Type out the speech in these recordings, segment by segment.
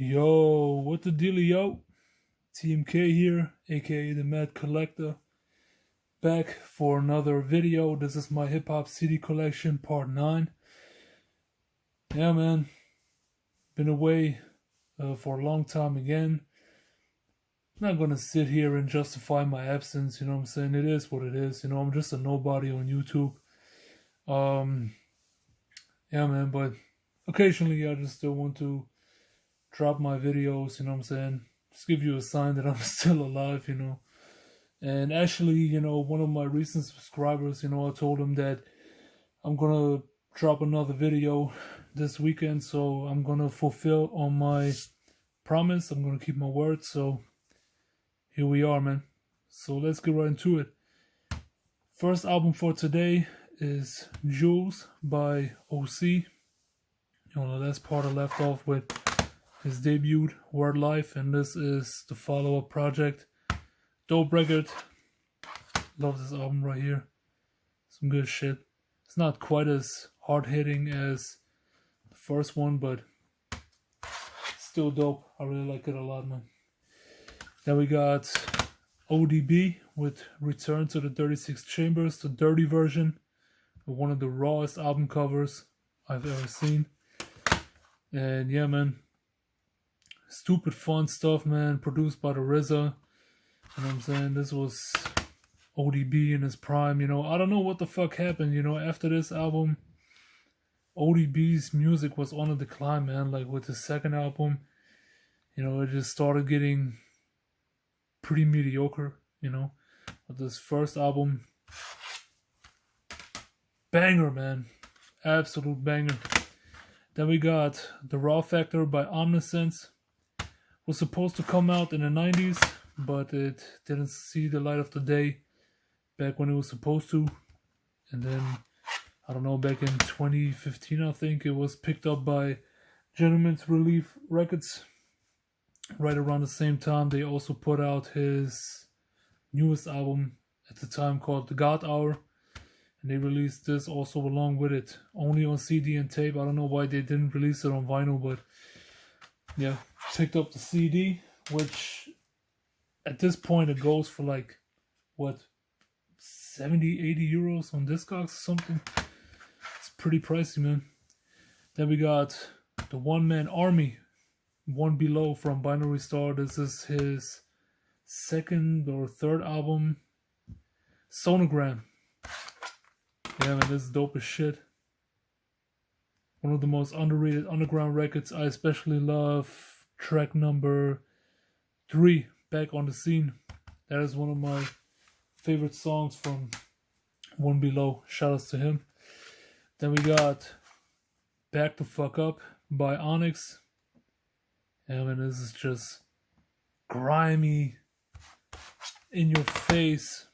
Yo, what the dealio? TMK here, aka the Mad Collector, back for another video. This is my hip hop CD collection, part 9. Yeah, man, been away for a long time again. Not gonna sit here and justify my absence, you know what I'm saying? It is what it is, you know, I'm just a nobody on YouTube. Yeah, man, but occasionally I just still want to drop my videos, you know what I'm saying? Just give you a sign that I'm still alive, you know. And actually, you know, one of my recent subscribers, you know, I told him that I'm gonna drop another video this weekend, so I'm gonna fulfill on my promise. I'm gonna keep my word, so here we are, man. So let's get right into it. First album for today is Jewelz by O.S.T. You know, the last part I left off with his debut, Word Life, and this is the follow-up project. Dope record. Love this album right here. Some good shit. It's not quite as hard-hitting as the first one, but still dope. I really like it a lot, man. Then we got ODB with Return to the 36 Chambers, the dirty version of one of the rawest album covers I've ever seen. And yeah, man, stupid fun stuff, man, produced by the RZA. You know what I'm saying? This was ODB in his prime, you know. I don't know what the fuck happened, you know, after this album. ODB's music was on a decline, man. Like with his second album, you know, it just started getting pretty mediocre, you know. But this first album, banger, man. Absolute banger. Then we got The Raw Factor by Omniscence. Was supposed to come out in the 90s, but it didn't see the light of the day back when it was supposed to. And then, I don't know, back in 2015, I think, it was picked up by Gentleman's Relief Records. Right around the same time, they also put out his newest album at the time called The God Hour. And they released this also along with it, only on CD and tape. I don't know why they didn't release it on vinyl, but yeah, picked up the CD, which at this point it goes for like, what, 70, 80 euros on Discogs or something. It's pretty pricey, man. Then we got the One Man Army, One Below from Binary Star. This is his second or third album. S.o.n.o.g.r.a.m. Yeah, man, this is dope as shit. One of the most underrated underground records. I especially love track number 3, Back on the Scene. That is one of my favorite songs from One Below. Shoutouts to him. Then we got Bacdafucup by Onyx. Yeah, man, this is just grimy, in your face,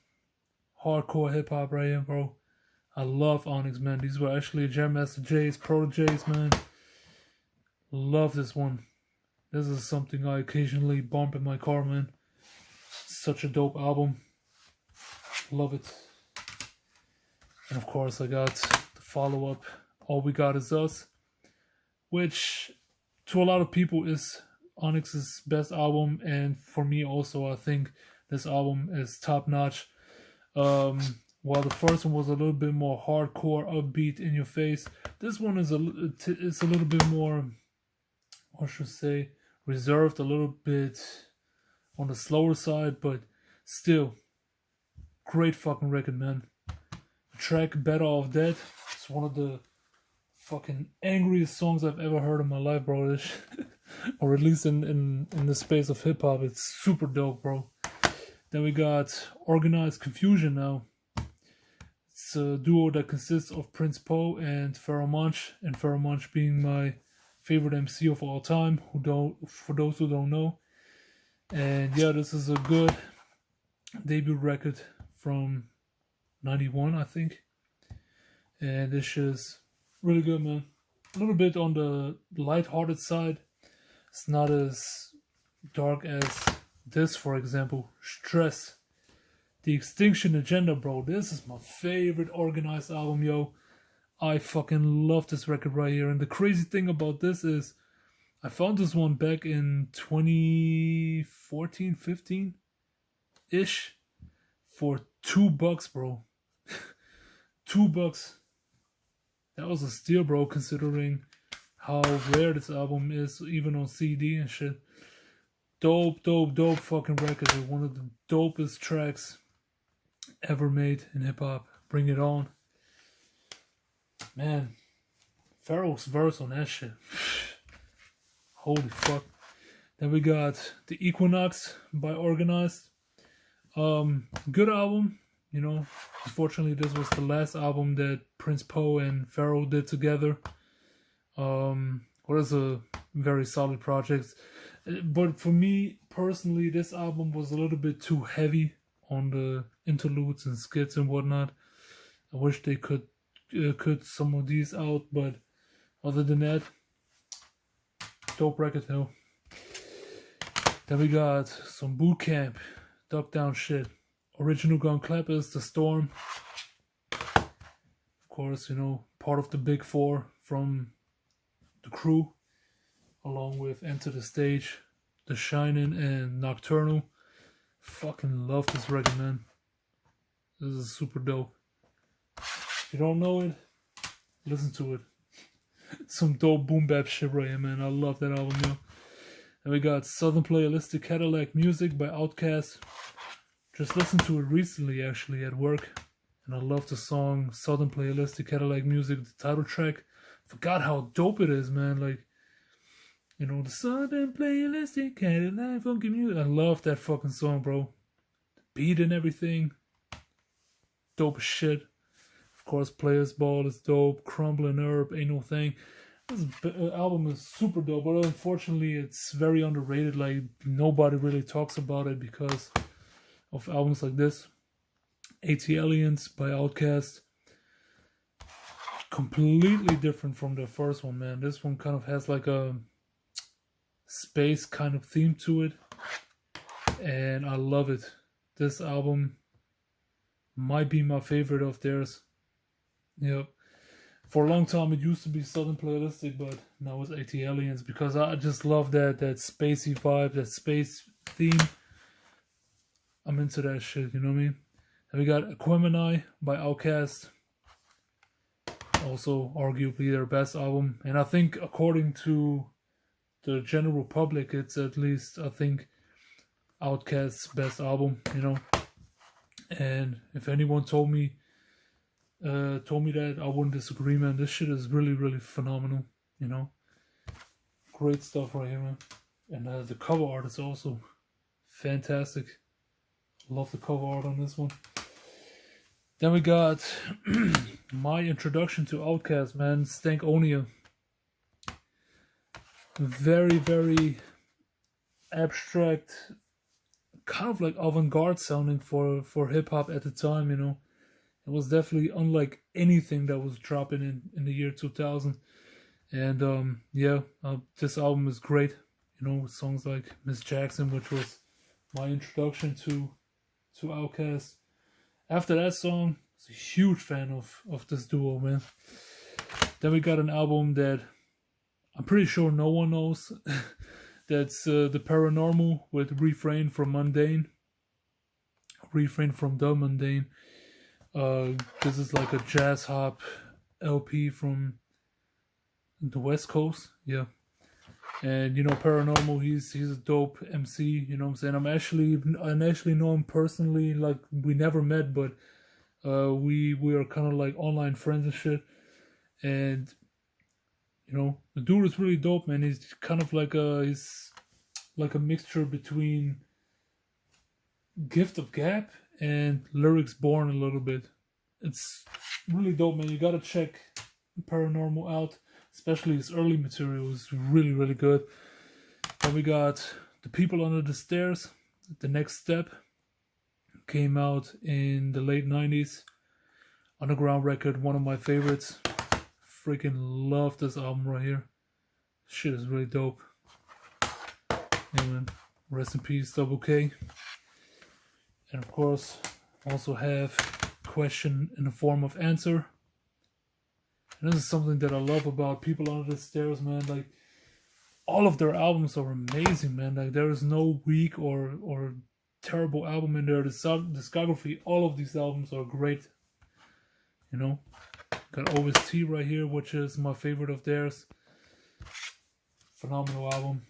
hardcore hip hop right here, bro. I love Onyx, man. These were actually Jam Master Jay's proteges, man. Love this one. This is something I occasionally bump in my car, man. Such a dope album. Love it. And of course, I got the follow-up, All We Got Is Us, which to a lot of people is Onyx's best album, and for me also, I think this album is top-notch. While the first one was a little bit more hardcore, upbeat, in your face, this one is a little bit more, I should say, reserved, a little bit on the slower side, but still, great fucking record, man. The track Better Off Dead is one of the fucking angriest songs I've ever heard in my life, bro. This or at least in the space of hip hop, it's super dope, bro. Then we got Organized Konfusion now. It's a duo that consists of Prince Po and Pharoahe Monch, and Pharoahe Monch being my favorite MC of all time, for those who don't know. And yeah, this is a good debut record from 91, I think. And this is really good, man. A little bit on the light-hearted side. It's not as dark as this, for example, Stress. The Extinction Agenda, bro. This is my favorite Organized album, yo. I fucking love this record right here. And the crazy thing about this is I found this one back in 2014, 15 ish for $2, bro. $2. That was a steal, bro, considering how rare this album is, even on CD and shit. Dope fucking record. One of the dopest tracks ever made in hip hop. Bring it on. Man, Pharoah's verse on that shit. Holy fuck. Then we got the Equinox by Organized. Good album. You know, unfortunately, this was the last album that Prince Poe and Pharoah did together. Was a very solid project. But for me, personally, this album was a little bit too heavy on the interludes and skits and whatnot. I wish they could cut some of these out, but other than that, dope record though. Then we got some boot camp, duck down shit. Original gun Clappaz, The Storm. Of course, you know, part of the big four from the crew, along with Enter the Stage, The Shining, and Nocturnal. Fucking love this record, man. This is super dope. If you don't know it, listen to it. Some dope boom bap shit right here, man. I love that album, yo. And we got Southernplayalisticadillacmuzik by Outkast. Just listened to it recently, actually, at work. And I love the song Southernplayalisticadillacmuzik, the title track. Forgot how dope it is, man. Like, you know, the Southernplayalisticadillacmuzik funky music. I love that fucking song, bro. The beat and everything. Dope as shit. Of course, Players Ball is dope. Crumbling Herb, Ain't No Thing. This album is super dope, but unfortunately, it's very underrated. Like, nobody really talks about it because of albums like this. ATLiens by Outkast. Completely different from the first one, man. This one kind of has like a space kind of theme to it, and I love it. This album might be my favorite of theirs. Yep. For a long time it used to be Southern Playalistic, but now it's ATLiens because I just love that spacey vibe, that space theme. I'm into that shit, you know what I mean? And we got Aquemini by Outkast. Also arguably their best album. And I think according to the general public, it's at least, I think, Outkast's best album, you know. And if anyone told me that, I wouldn't disagree, man. This shit is really, really phenomenal, you know. Great stuff right here, man. And the cover art is also fantastic. Love the cover art on this one. Then we got my introduction to Outkast, man. Stankonia. Very, very abstract, kind of like avant-garde sounding for hip hop at the time, you know. It was definitely unlike anything that was dropping in the year 2000. And this album is great, you know, with songs like Miss Jackson, which was my introduction to Outkast. After that song, I was a huge fan of this duo, man. Then we got an album that I'm pretty sure no one knows. That's the Paranorml with Refrain from Mundane. Refrain from the Mundane. This is like a jazz hop LP from the West Coast, yeah. And you know, Paranorml, he's a dope MC, you know what I'm saying? I actually know him personally, like we never met, but we are kind of like online friends and shit. And you know, the dude is really dope, man. He's kind of like he's like a mixture between Gift of Gab and Lyrics Born a little bit. It's really dope, man. You gotta check Paranorml out. Especially his early material is really, really good. Then we got The People Under the Stairs. The Next Step came out in the late 90s. Underground record, one of my favorites. Freaking love this album right here. Shit is really dope. Yeah, man. Rest in peace, Double K. And of course, also have Question in the Form of Answer. And this is something that I love about People Under the Stairs, man. Like, all of their albums are amazing, man. Like there is no weak or terrible album in their discography. All of these albums are great. You know, got O.S.T right here, which is my favorite of theirs. Phenomenal album.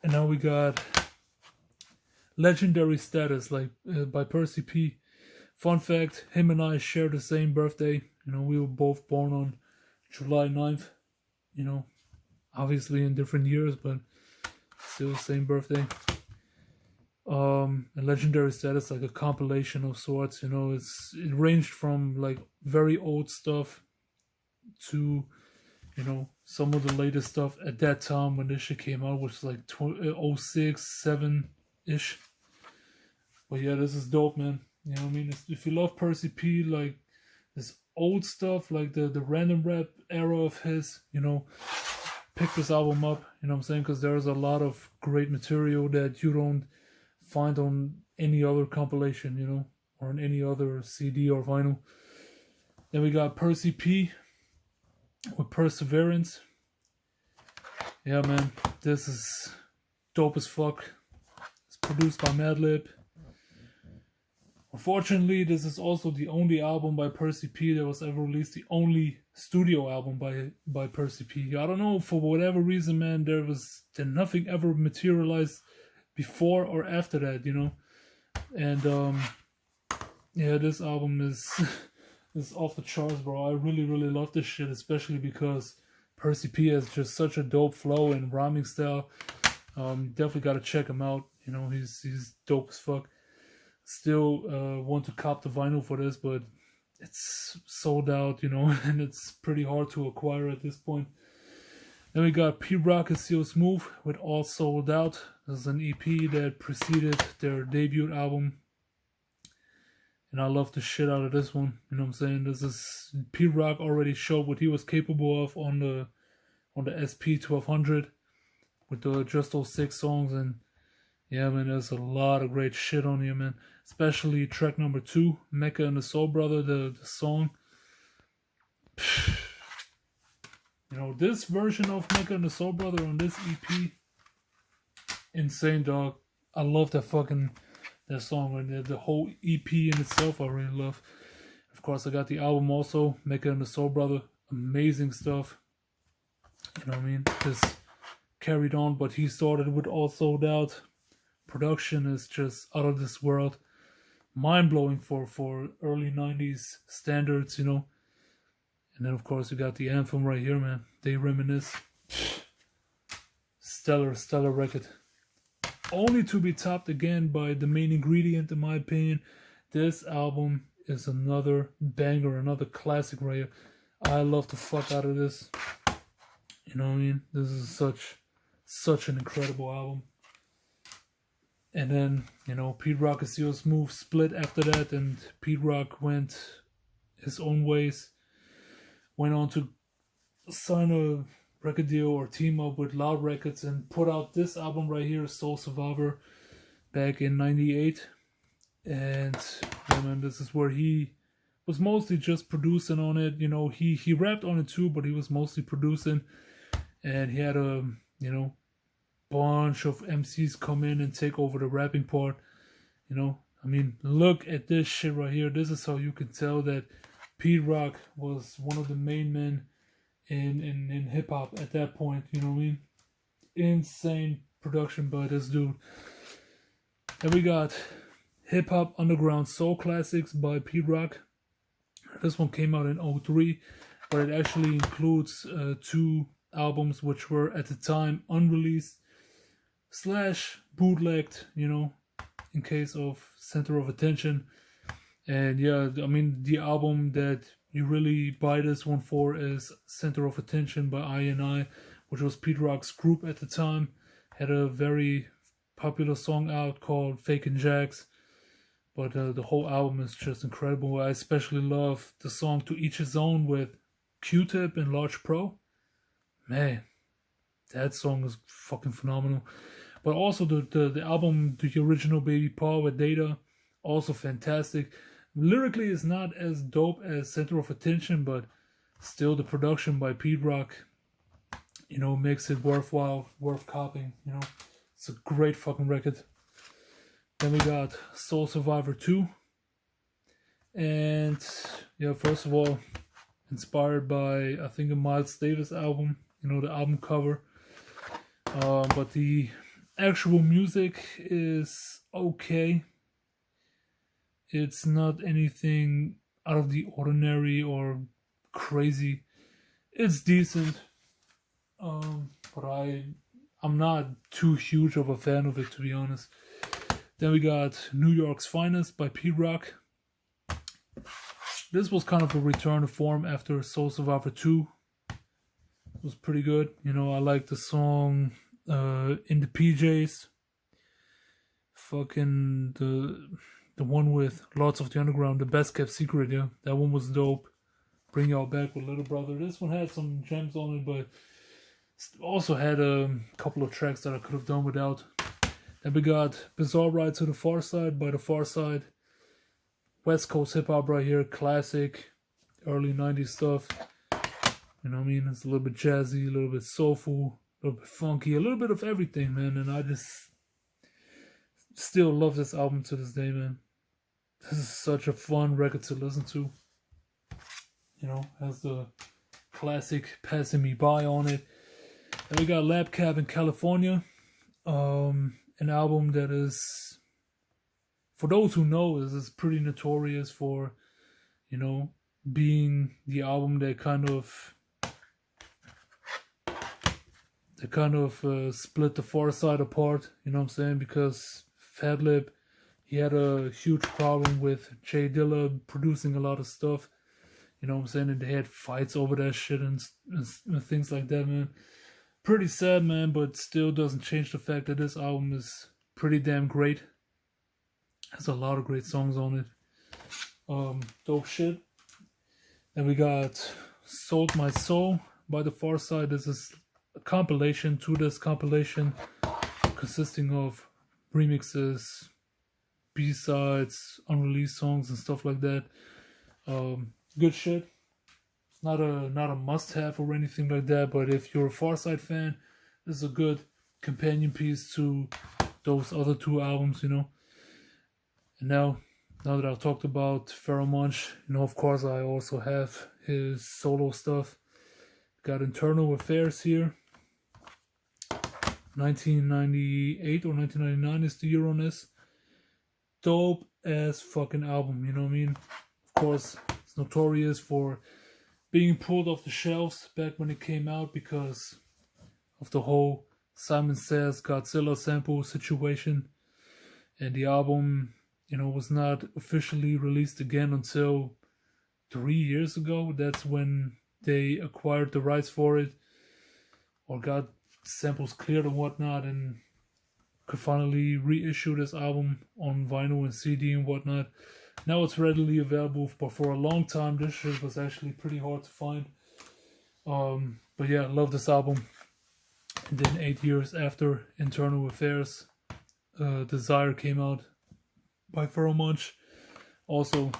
And now we got Legendary Status, like by Percee P. Fun fact: him and I share the same birthday. You know, we were both born on July 9th. You know, obviously in different years, but still same birthday. And Legendary Status, like a compilation of sorts. You know, it ranged from like very old stuff to, you know, some of the latest stuff at that time when this shit came out, which was like 06, 7-ish. But yeah, this is dope, man. You know what I mean? If you love Percee P, like this old stuff, like the random rap era of his, you know, pick this album up. You know what I'm saying? Because there's a lot of great material that you don't find on any other compilation, you know, or on any other CD or vinyl. Then we got Percee P with Perseverance. Yeah, man, this is dope as fuck. It's produced by Madlib. Unfortunately, this is also the only album by Percee P that was ever released, the only studio album by Percee P. I don't know, for whatever reason, man, there nothing ever materialized before or after that, you know. And yeah, this album is is off the charts, bro. I really love this shit, especially because Percee P has just such a dope flow and rhyming style. Definitely gotta check him out. You know, he's dope as fuck. Still want to cop the vinyl for this, but it's sold out, you know, and it's pretty hard to acquire at this point. Then we got Pete Rock and S.o.n.o.g.r.a.m with All Sold Out. This is an EP that preceded their debut album. And I love the shit out of this one. You know what I'm saying? This is Pete Rock already showed what he was capable of on the SP 1200 with the just those 6 songs. And yeah, man, there's a lot of great shit on here, man. Especially track number 2, Mecca and the Soul Brother, the song. You know, this version of Mecca and the Soul Brother on this EP, insane, dog. I love that song right there. The whole EP in itself I really love. Of course, I got the album also, Mecca and the Soul Brother. Amazing stuff. You know what I mean? Just carried on, but he started with All Sold Out. Production is just out of this world. Mind-blowing for early 90s standards, you know. And then, of course, you got the anthem right here, man. They Reminisce. Stellar record. Only to be topped again by The Main Ingredient, in my opinion. This album is another banger, another classic right here. I love the fuck out of this. You know what I mean? This is such an incredible album. And then, you know, Pete Rock and S.o.n.o.g.r.a.m split after that, and Pete Rock went his own ways. Went on to sign a record deal or team up with Loud Records and put out this album right here, Soul Survivor, back in 98. And yeah, man, this is where he was mostly just producing on it. You know, he rapped on it too, but he was mostly producing. And he had a, you know, bunch of MCs come in and take over the rapping part. You know, I mean, look at this shit right here. This is how you can tell that Pete Rock was one of the main men in hip-hop at that point. You know what I mean? Insane production by this dude. Then we got Hip Hop Underground Soul Classics by Pete Rock. This one came out in 03, but it actually includes 2 albums which were at the time unreleased / bootlegged, you know, in case of center of attention. And yeah, I mean, the album that you really buy this one for is Center of Attention by I&I, which was Pete Rock's group at the time. Had a very popular song out called Fakin' Jacks. But the whole album is just incredible. I especially love the song To Each His Own with Q-Tip and Large Pro. Man, that song is fucking phenomenal. But also the album, The Original Baby Paul with Data, also fantastic. Lyrically, it's not as dope as Center of Attention, but still the production by Pete Rock you know, makes it worthwhile, worth copying, you know. It's a great fucking record. Then we got Soul Survivor 2. And yeah, first of all, inspired by, I think, a Miles Davis album, you know, the album cover. But the actual music is okay. It's not anything out of the ordinary or crazy. It's decent. But I'm not too huge of a fan of it, to be honest. Then we got New York's Finest by P-Rock. This was kind of a return to form after Soul Survivor 2. It was pretty good. You know, I like the song In the PJs. Fucking the one with Lords of the Underground, The Best Kept Secret, yeah. That one was dope. Bring Y'all Back with Little Brother. This one had some gems on it, but also had a couple of tracks that I could have done without. Then we got Bizarre Ride to the Far Side by The Far Side. West Coast hip hop right here, classic, early 90s stuff. You know what I mean? It's a little bit jazzy, a little bit soulful, a little bit funky, a little bit of everything, man. And I just still love this album to this day, man. This is such a fun record to listen to. You know, has the classic Passing Me By on it. And we got Lab Cab in California. An album that is, for those who know, is pretty notorious for, you know, being the album that kind of split the Far Side apart, you know what I'm saying? Because Fat Lip, he had a huge problem with Jay Dilla producing a lot of stuff, you know what I'm saying? And they had fights over that shit and things like that, man. Pretty sad, man, but still doesn't change the fact that this album is pretty damn great. Has a lot of great songs on it. Dope shit. Then we got Sold My Soul by The Far Side. This is a compilation to this compilation consisting of remixes, B-sides, unreleased songs and stuff like that. Good shit. It's not a must-have or anything like that, but if you're a Far Side fan, this is a good companion piece to those other two albums, you know. And now that I've talked about Pheromone, you know, of course I also have his solo stuff. Got Internal Affairs here. 1998 or 1999 is the year on this. Dope ass fucking album, you know what I mean? Of course, it's notorious for being pulled off the shelves back when it came out because of the whole Simon Says Godzilla sample situation. And the album, you know, was not officially released again until 3 years ago. That's when they acquired the rights for it or got samples cleared and whatnot and could finally reissue this album on vinyl and CD and whatnot. Now it's readily available, but for a long time this shit was actually pretty hard to find. But yeah, I love this album. And then 8 years after Internal Affairs, Desire came out by Pheromone. Also,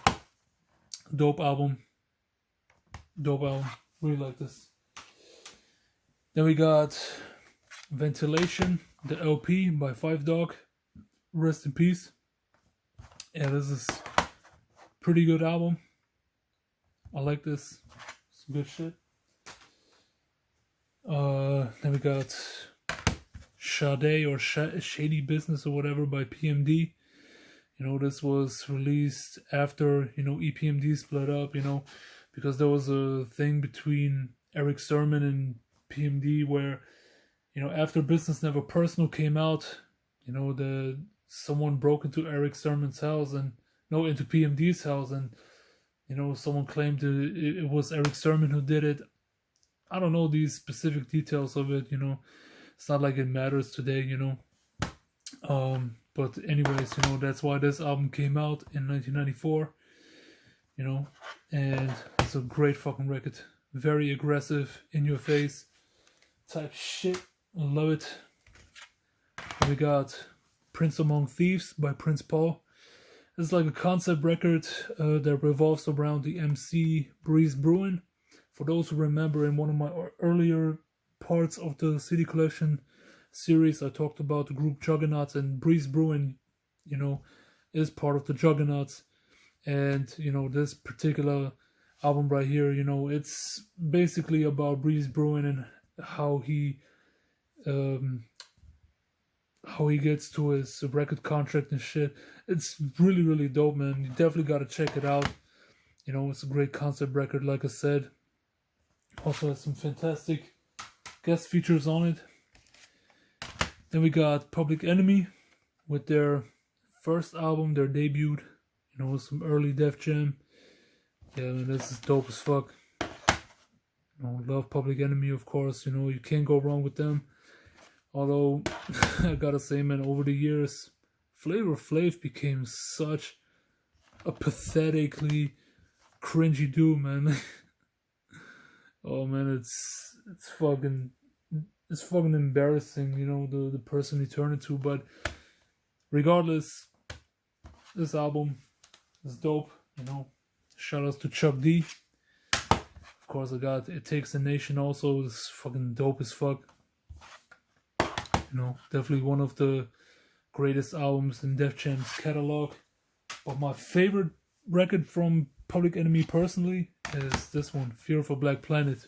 dope album. Really like this. Then we got Ventilation, the LP by Five Dog. Rest in peace. Yeah, this is pretty good album. I like this. Some good shit. Then we got Sade or Shady Business or whatever by PMD. You know, this was released after, you know, EPMD split up, you know, because there was a thing between Eric Sermon and PMD where, you know, after Business Never Personal came out, you know, someone broke into Eric Sermon's house into PMD's house, and, you know, someone claimed it was Eric Sermon who did it. I don't know these specific details of it, you know. It's not like it matters today, you know. But anyways, you know, that's why this album came out in 1994, you know. And it's a great fucking record. Very aggressive, in your face type shit. I love it. And we got Prince Among Thieves by Prince Paul. It's like a concept record that revolves around the MC Breeze Bruin. For those who remember, in one of my earlier parts of the CD Collection series. I talked about the group Juggernauts, and Breeze Brewing, you know, is part of the Juggernauts. And, you know, this particular album right here, you know, it's basically about Breeze Brewing and how he gets to his record contract and shit. It's really, really dope, man. You definitely got to check it out. You know, it's a great concept record, like I said. Also has some fantastic guest features on it. Then we got Public Enemy with their first album, their debut. You know, some early Def Jam. Yeah, man, this is dope as fuck. You know, love Public Enemy, of course. You know, you can't go wrong with them. Although, I gotta say, man, over the years, Flavor Flav became such a pathetically cringy dude, man. Oh man, it's fucking embarrassing, you know, the person he turned into. But regardless, this album is dope, you know. Shout outs to Chuck D. Of course, I got It Takes a Nation also. It's fucking dope as fuck. You know, definitely one of the greatest albums in Def Jam's catalog. But my favorite record from Public Enemy personally is this one, Fear of a Black Planet.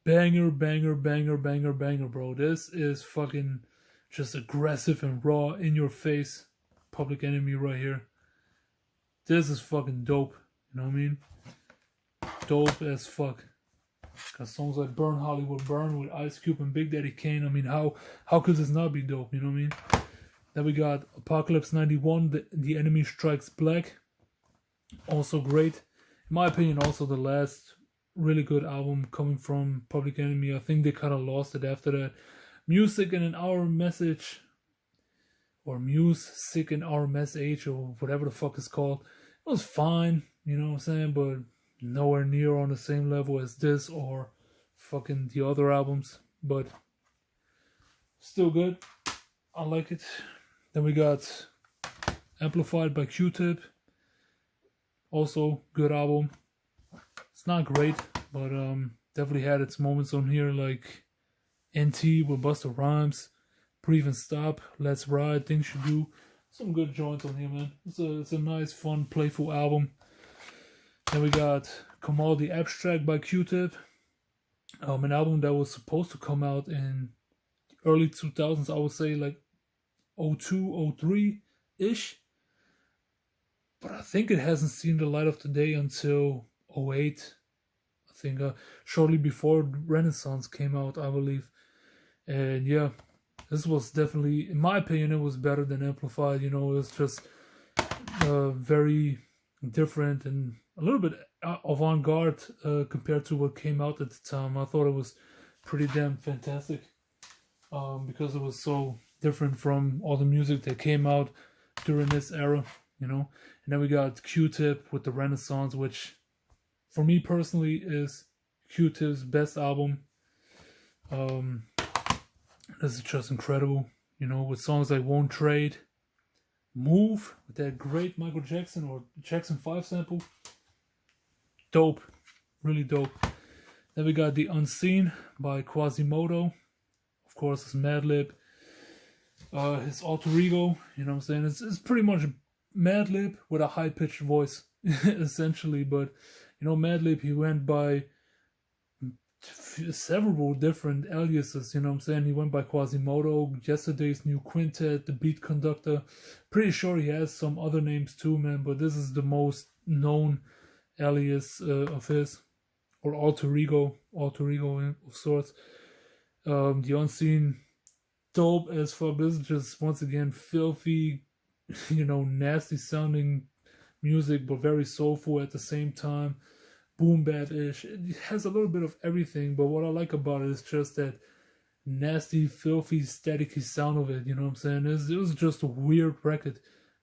Banger, banger, banger, banger, banger, bro. This is fucking just aggressive and raw, in your face Public Enemy right here. This is fucking dope. You know what I mean? Dope as fuck. Got songs like Burn Hollywood Burn with Ice Cube and Big Daddy Kane. I mean, how could this not be dope? You know what I mean? Then we got Apocalypse 91, The Enemy Strikes Black. Also great. In my opinion, also the last really good album coming from Public Enemy. I think they kind of lost it after that. Music in an Hour Message, or Music in Our Message, or whatever the fuck it's called. It was fine, you know what I'm saying, but nowhere near on the same level as this or fucking the other albums. But still good. I like it. Then we got Amplified by Q-Tip. Also good album. It's not great, but definitely had its moments on here, like NT with Busta Rhymes, Breathe and Stop, Let's Ride, Things You Do. Some good joints on here, man. It's a nice, fun, playful album. Then we got Kamal the Abstract by Q-Tip. An album that was supposed to come out in the early 2000s, I would say like 02, 03-ish. But I think it hasn't seen the light of the day until 08. I think shortly before Renaissance came out, I believe. And yeah, this was definitely, in my opinion, it was better than Amplified. You know, it's just very different and a little bit avant-garde compared to what came out at the time. I thought it was pretty damn fantastic because it was so different from all the music that came out during this era, you know. And then we got Q-Tip with the Renaissance, which for me personally is Q-Tip's best album. This is just incredible, you know, with songs like Won't Trade, Move, with that great Michael Jackson or Jackson 5 sample. Dope, really dope. Then we got The Unseen by Quasimodo. Of course, it's Madlib. His alter ego, you know what I'm saying? It's pretty much Madlib with a high-pitched voice, essentially. But, you know, Madlib, he went by several different aliases, you know what I'm saying? He went by Quasimodo, Yesterday's New Quintet, The Beat Conductor. Pretty sure he has some other names too, man, but this is the most known alias of his, or alter ego of sorts. The Unseen, dope as fuck. This is just, once again, filthy, you know, nasty sounding music, but very soulful at the same time. Boom bap-ish. It has a little bit of everything, but what I like about it is just that nasty, filthy, staticky sound of it, you know what I'm saying? It was just a weird record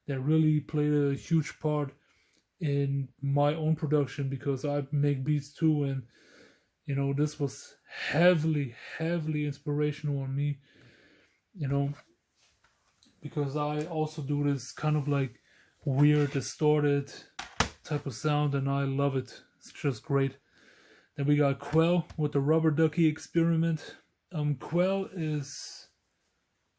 that really played a huge part in my own production, because I make beats too, and you know, this was heavily inspirational on me, you know, because I also do this kind of like weird, distorted type of sound, and I love it. It's just great. Then we got Quell with the Rubber Ducky Experiment. Quell is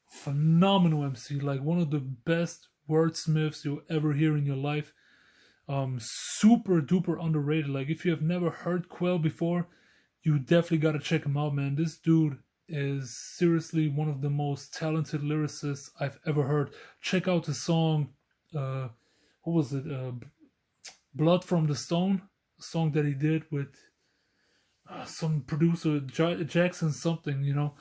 phenomenal MC, like one of the best wordsmiths you'll ever hear in your life. Super duper underrated. Like if you have never heard Quell before, you definitely gotta check him out, man. This dude is seriously one of the most talented lyricists I've ever heard. Check out the song, what was it? Blood from the Stone, a song that he did with some producer, Jackson something, you know.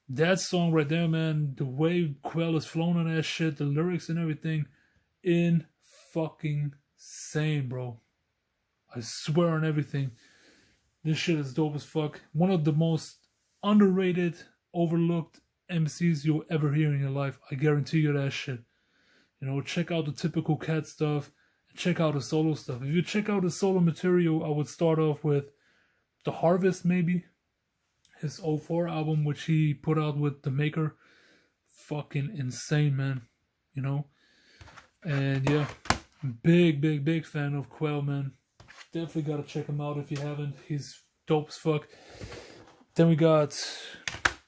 That song right there, man, the way Quell is flowing on that shit, the lyrics and everything, in fucking sane, bro. I swear on everything. This shit is dope as fuck. One of the most underrated, overlooked MCs you'll ever hear in your life. I guarantee you that shit. You know, check out the typical cat stuff. And check out the solo stuff. If you check out the solo material, I would start off with The Harvest, maybe. His 04 album, which he put out with the Maker. Fucking insane, man. You know? And yeah, big fan of Quell, man. Definitely gotta check him out if you haven't. He's dope as fuck. Then we got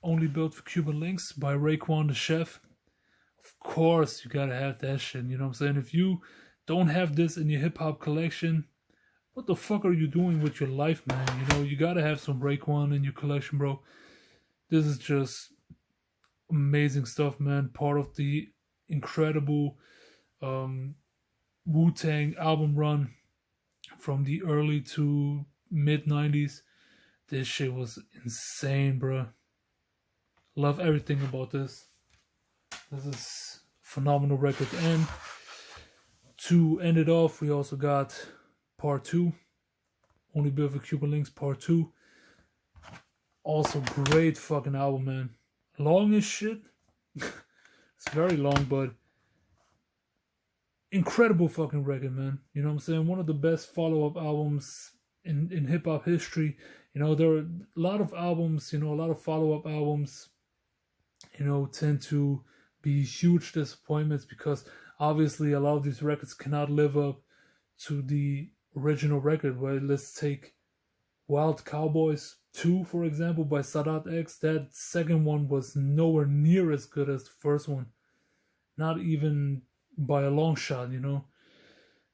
Only Built for Cuban Links by Raekwon the Chef. Of course, you gotta have that shit, you know what I'm saying? If you don't have this in your hip-hop collection, what the fuck are you doing with your life, man? You know, you gotta have some Raekwon in your collection, bro. This is just amazing stuff, man. Part of the incredible Wu-Tang album run from the early to mid-90s. This shit was insane, bro. Love everything about this. This is a phenomenal record. And to end it off, we also got Part 2. Only Built for Cuban Links Part 2. Also great fucking album, man. Long as shit. It's very long, but incredible fucking record, man. You know what I'm saying? One of the best follow-up albums in hip-hop history. You know, there are a lot of albums, you know, a lot of follow-up albums, you know, tend to be huge disappointments because obviously a lot of these records cannot live up to the original record. Where let's take Wild Cowboys 2, for example, by Sadat X. That second one was nowhere near as good as the first one. Not even by a long shot, you know.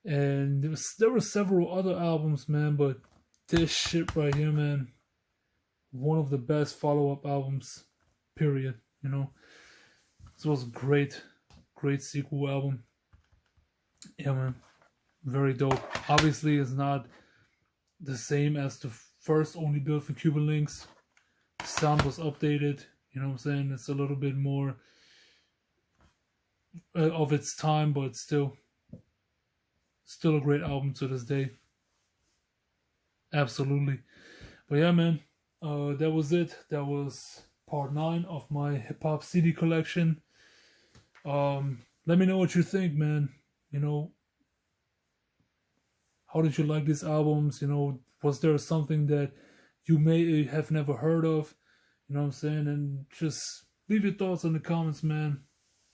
And there were several other albums, man, but this shit right here, man, one of the best follow-up albums, period, you know. This was a great sequel album. Yeah, man, very dope. Obviously, it's not the same as the first Only Built for Cuban Links. The sound was updated, you know what I'm saying? It's a little bit more of its time, but still a great album to this day. Absolutely. But yeah, man, that was it. That was part 9 of my hip-hop CD collection. Let me know what you think, man. You know, how did you like these albums? You know, was there something that you may have never heard of? You know what I'm saying? And just leave your thoughts in the comments, man.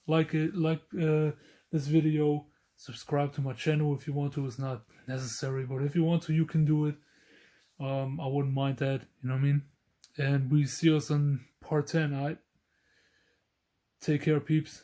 Like this video. Subscribe to my channel if you want to. It's not necessary, but if you want to, you can do it. I wouldn't mind that. You know what I mean? And we see us on part 10, alright? Take care, peeps.